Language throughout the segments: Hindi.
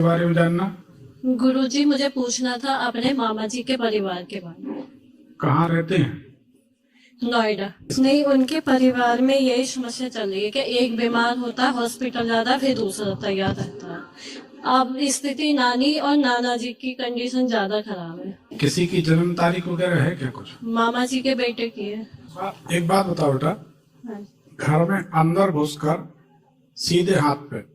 के बारे में जानना। गुरुजी, मुझे पूछना था अपने मामा जी के परिवार के बारे में। कहाँ रहते हैं? नोएडा। नहीं, उनके परिवार में यही समस्या चल रही है कि एक बीमार होता है, हॉस्पिटल जाता है, फिर दूसरा तैयार रहता है। अब स्थिति नानी और नाना जी की कंडीशन ज्यादा खराब है। किसी की जन्म तारीख वगैरह है क्या कुछ? मामा जी के बेटे की है। एक बात बताओ बेटा, हाँ। घर में अंदर घुसकर सीधे हाथ पे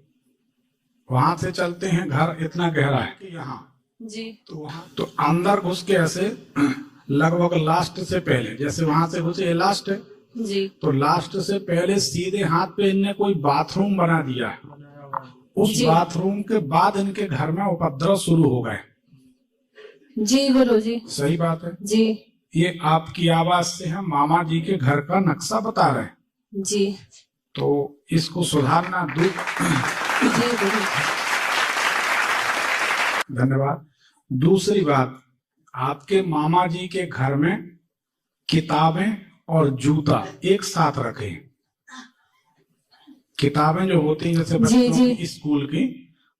वहां से चलते हैं, घर इतना गहरा है कि यहाँ जी। तो वहां तो अंदर घुस के ऐसे लगभग लास्ट से पहले, जैसे वहां से घुसे लास्ट है जी। तो लास्ट से पहले सीधे हाथ पे इनने कोई बाथरूम बना दिया है। उस जी। बाथरूम के बाद इनके घर में उपद्रव शुरू हो गए। जी गुरुजी। सही बात है जी। ये आपकी आवाज से हम मामा जी के घर का नक्शा बता रहे हैं। जी। तो इसको सुधारना दूर। जी गुरुजी। धन्यवाद। दूसरी बात, आपके मामा जी के घर में किताबें और जूता एक साथ रखें। किताबें जो होती हैं जैसे बच्चों की स्कूल की,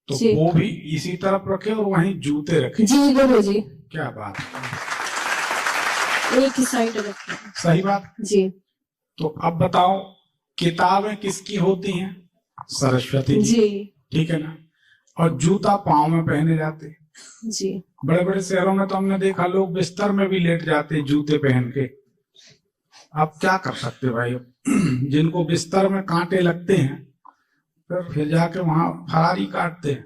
तो वो भी इसी तरफ रखे और वहीं जूते रखे। जी गुरुजी। क्या बात है, एक ही साइड रखे। सही बात। जी। तो अब बताओ, किताबें किसकी होती हैं? सरस्वती जी। ठीक है ना। और जूता पाँव में पहने जाते। जी। बड़े बड़े शहरों में तो हमने देखा लोग बिस्तर में भी लेट जाते जूते पहन के। आप क्या कर सकते भाई, जिनको बिस्तर में कांटे लगते हैं फिर जाके वहां फरारी काटते हैं।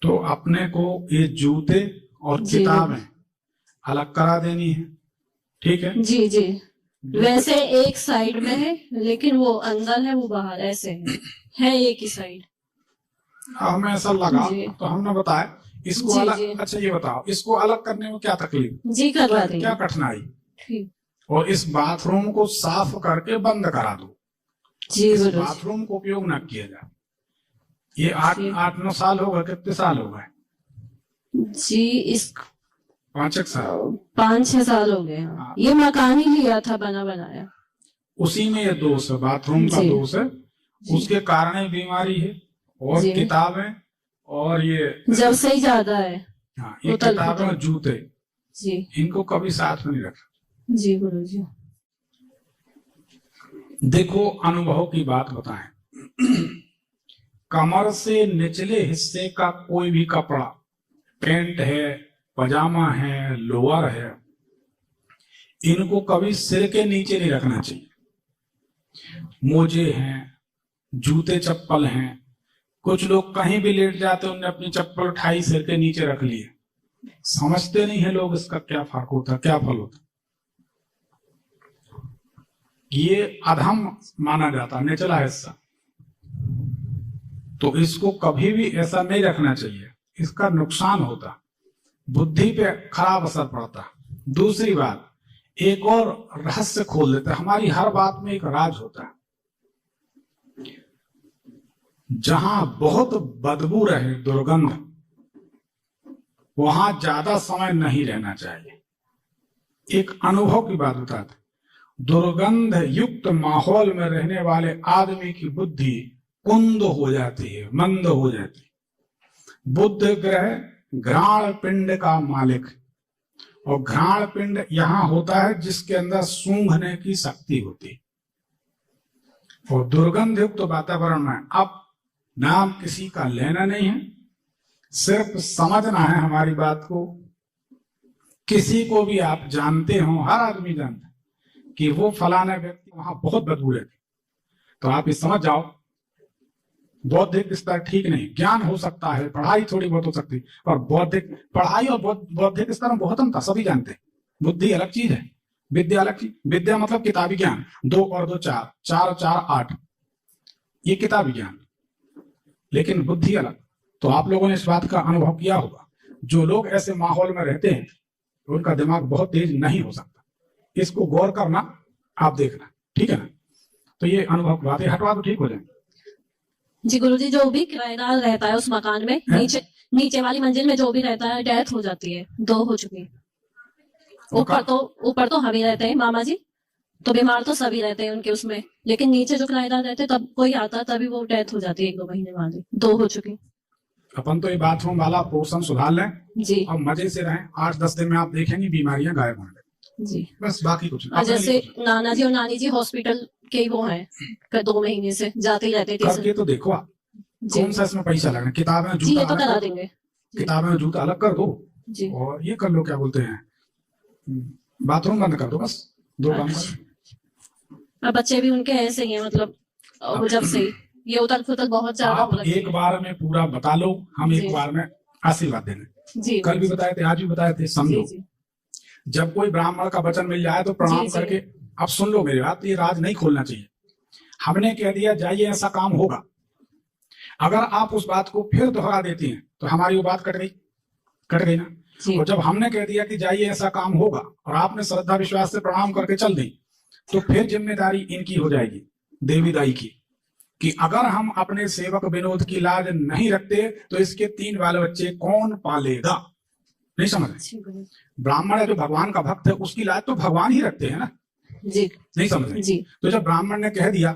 तो अपने को ये जूते और किताबें अलग करा देनी है। ठीक है। जी जी। वैसे एक साइड में है, लेकिन वो अंदर है, वो बाहर ऐसे है एक ही साइड। हमें ऐसा लगा तो हमने बताया इसको जी, अलग। जी। अच्छा ये बताओ, इसको अलग करने में क्या तकलीफ? जी करवा देंगे। क्या कठिनाई? ठीक। और इस बाथरूम को साफ करके बंद करा दो। जी। इस बाथरूम को उपयोग न किया जाए। ये 8-9 साल हो गए, कितने साल हो गए जी? इस 5 साल, 5-6 साल हो गए। हाँ। ये मकान ही लिया था बना बनाया, उसी में ये दोष है, बाथरूम का दोष है। उसके कारण ही बीमारी है। और किताबें और ये जब से ही ज्यादा है। हाँ, ये किताबें और जूते जी, इनको कभी साथ में नहीं रखना। जी गुरुजी। देखो, अनुभव की बात बताएं। कमर से निचले हिस्से का कोई भी कपड़ा, पैंट है, पजामा है, लोअर है, इनको कभी सिर के नीचे नहीं रखना चाहिए। मोजे हैं, जूते चप्पल हैं, कुछ लोग कहीं भी लेट जाते उन्होंने अपनी चप्पल उठाई सिर के नीचे रख लिए। समझते नहीं है लोग इसका क्या फर्क होता, क्या फल होता। ये अधम माना जाता, निचला हिस्सा। तो इसको कभी भी ऐसा नहीं रखना चाहिए, इसका नुकसान होता, बुद्धि पे खराब असर पड़ता। दूसरी बात, एक और रहस्य खोल देता है। हमारी हर बात में एक राज होता है। जहां बहुत बदबू रहे, दुर्गंध, वहां ज्यादा समय नहीं रहना चाहिए। एक अनुभव की बात बताते, दुर्गंध युक्त माहौल में रहने वाले आदमी की बुद्धि कुंद हो जाती है, मंद हो जाती है। बुध ग्रह घ्राण पिंड का मालिक, और घ्राण पिंड यहां होता है जिसके अंदर सूंघने की शक्ति होती है। और दुर्गंध युक्त वातावरण में अब नाम किसी का लेना नहीं है, सिर्फ समझना है हमारी बात को। किसी को भी आप जानते हो, हर आदमी जानता है कि वो फलाना व्यक्ति वहां बहुत बदबू रहती, तो आप ये समझ जाओ बौद्धिक स्तर ठीक नहीं। ज्ञान हो सकता है, पढ़ाई थोड़ी बहुत हो सकती है, और बौद्धिक पढ़ाई और बौद्धिक स्तर में बहुत अंतर, सभी जानते हैं। बुद्धि अलग चीज है, विद्या अलग चीज। विद्या मतलब किताबी ज्ञान, 2 और 2 4, 4 और 4 8, ये किताबी ज्ञान। लेकिन बुद्धि अलग। तो आप लोगों ने इस बात का अनुभव किया होगा, जो लोग ऐसे माहौल में रहते हैं उनका दिमाग बहुत तेज नहीं हो सकता। इसको गौर करना, आप देखना, ठीक है ना। तो ये अनुभव की बात है, हटवा तो ठीक हो जाएंगे। जी गुरुजी, जो भी किराएदार रहता है उस मकान में, नीचे वाली मंजिल में जो भी रहता है, डेथ हो जाती है, 2 हो चुकी। ऊपर तो हम ही रहते हैं मामा जी, तो बीमार तो सभी रहते हैं उनके उसमें, लेकिन नीचे जो किराएदार रहते हैं तब कोई आता तभी वो डेथ हो जाती है 1-2 महीने बाद। 2 हो चुकी। अपन तो ये बाथरूम वाला पोर्शन सुधार लें जी और मजे से रहें। 8-10 दिन में आप देखेंगे बीमारियां गायब होंगे, जी। बस बाकी कुछ और नहीं। अपने लिए जैसे कुछ नहीं। नाना जी और नानी जी हॉस्पिटल के ही वो हैं, 2 महीने से जाते ही रहते थे करके तो देखो आप, जी कौन सा इसमें पैसा लगना। किताबें जी, ये जूता तो अलग करा कर दो, देंगे किताबें जूता अलग कर दो जी। और ये कर लो, क्या बोलते हैं, बाथरूम बंद कर दो, बस 2 काम अच्छा। कर। और बच्चे भी उनके ऐसे ही हैं, मतलब वो जब से ही ये उथल पुथल बहुत ज्यादा आप हो रखी एक है। बार में पूरा बता लो, हम जी। एक बार में आशीर्वाद देंगे। जी कल भी बताए थे, आज भी बताए थे, समझो। जी जब कोई ब्राह्मण का वचन मिल जाए तो प्रणाम जी, जी। करके, अब सुन लो मेरी बात, ये राज नहीं खोलना चाहिए। हमने कह दिया जाइए ऐसा काम होगा, अगर आप उस बात को फिर दोहरा देती हैं तो हमारी वो बात कट गई ना। जी और जब हमने कह दिया कि जाइए ऐसा काम होगा और आपने श्रद्धा विश्वास से प्रणाम करके चल दी, तो फिर जिम्मेदारी इनकी हो जाएगी, देवी दाई की, कि अगर हम अपने सेवक विनोद की लाज नहीं रखते तो इसके 3 बाल बच्चे कौन पालेगा। नहीं समझ रहे? जी ब्राह्मण है जो भगवान का भक्त है, उसकी लाज तो भगवान ही रखते हैं ना। जी नहीं समझ रहे? जी। तो जब ब्राह्मण ने कह दिया